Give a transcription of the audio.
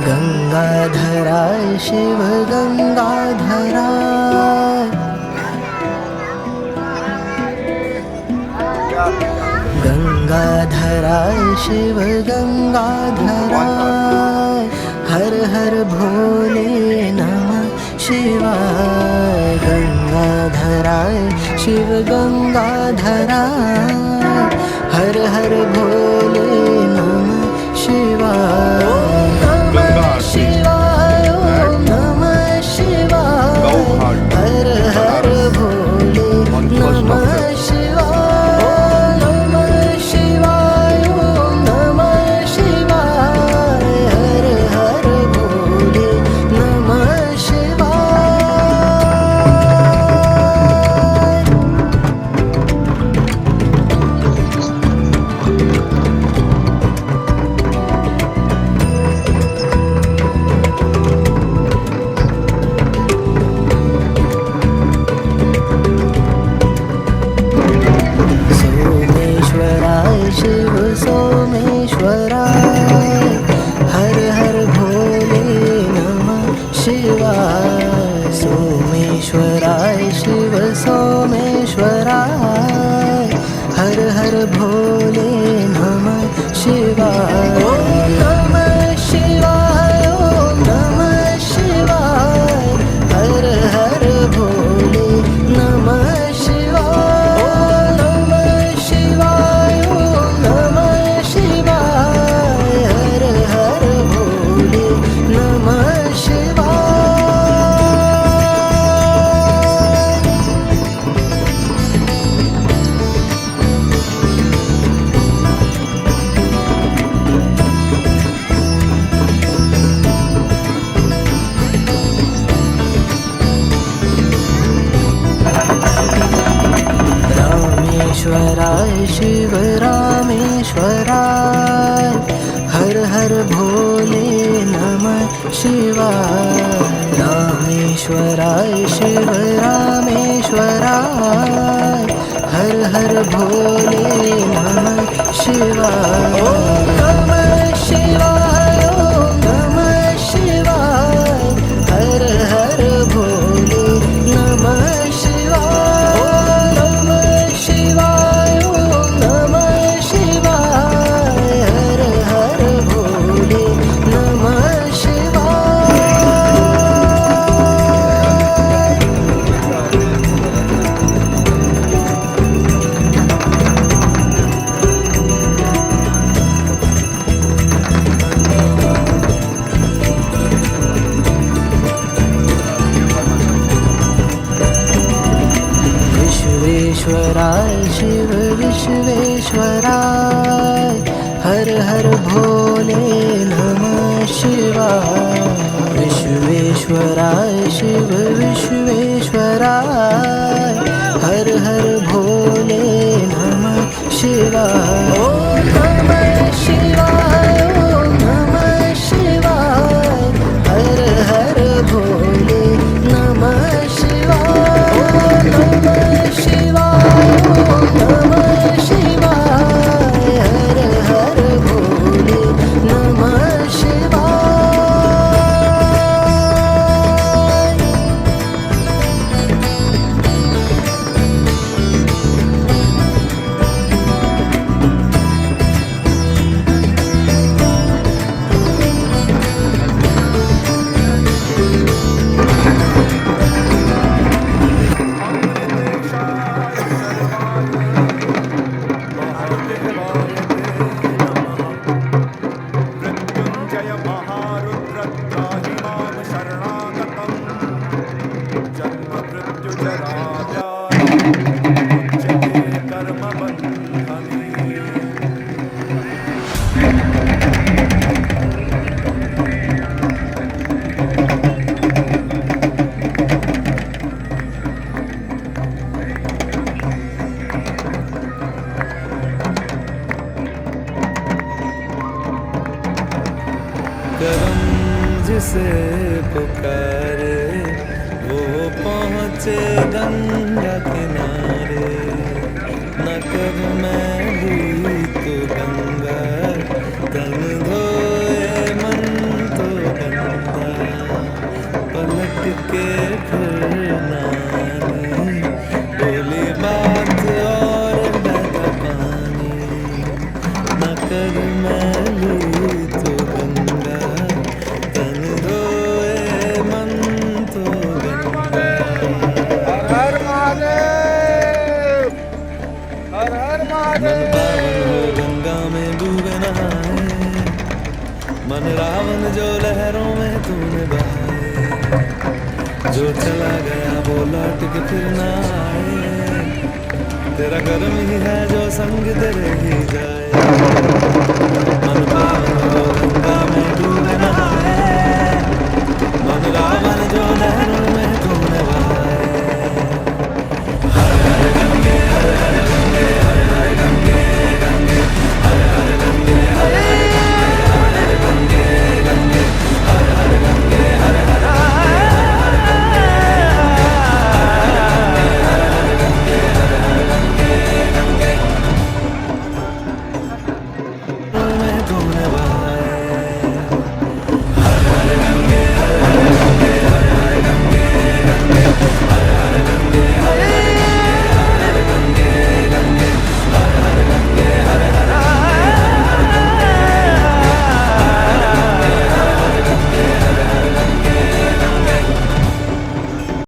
गंगाधराय शिव गंगाधराय, गंगाधराय शिव गंगाधराय, हर हर भोले नमः शिवाय। गंगाधराय शिव गंगाधराय, हर हर भोले नमः शिवाय। नमः शिवाय, ओम नमः शिवाय, हर हर भोले नमः शिवाय। नमः शिवाय, ओम नमः शिवाय, हर हर भोले नमः शिवाय। सोमेश्वराय शिव सोमेश्वराय, हर हर भोले नमः शिवाय। सोमेश्वराय शिव सोमेश्वराय, हर हर भोले नमः शिवाय। ओम नमः शिवाय, ओम नमः शिवाय, हर हर भोले नमः शिवाय। ओम नमः शिवाय, ओम नमः शिवाय, हर हर भोले नमः शिवाय। रामेश्वराय शिव रामेश्वराय, हर हर भोले नमः शिवाय। रामेश्वराय शिव रामेश्वराय, हर हर भोले नमः शिवाय। ओम नमः शिवाय, ओम नमः शिवाय, हर हर भोले नमः शिवाय। ओम नमः शिवाय, ओम नमः शिवाय, हर हर भोले नमः शिवाय। विश्वेश्वराय शिव विश्वेश्वराय, हर हर भोले नमः शिवाय। विश्वेश्वराय शिव विश्वेश्वराय, हर हर भोले नमः शिवाय। ओम नमः शिवाय, ओम नमः शिवाय, हर हर भोले नमः शिवाय। ओम नमः शिवाय, ओम नमः शिवाय, हर हर भोले नमः शिवाय। मृत्युंजय महारुद्र त्राहि मां शरणागतं जन्म मृत्यु जरा व्याधि मुच्यते कर्म बन्धने। करम जिसे पुकारे वो पहुँचे गंगा किनारे। न कर मैं भी तो गंगा तन धोए मन तो जो लहरों में तूने बहाए, जो चला गया वो लौट के फिर ना आए, तेरा कर्म ही है जो संग तेरे ही जाए। मन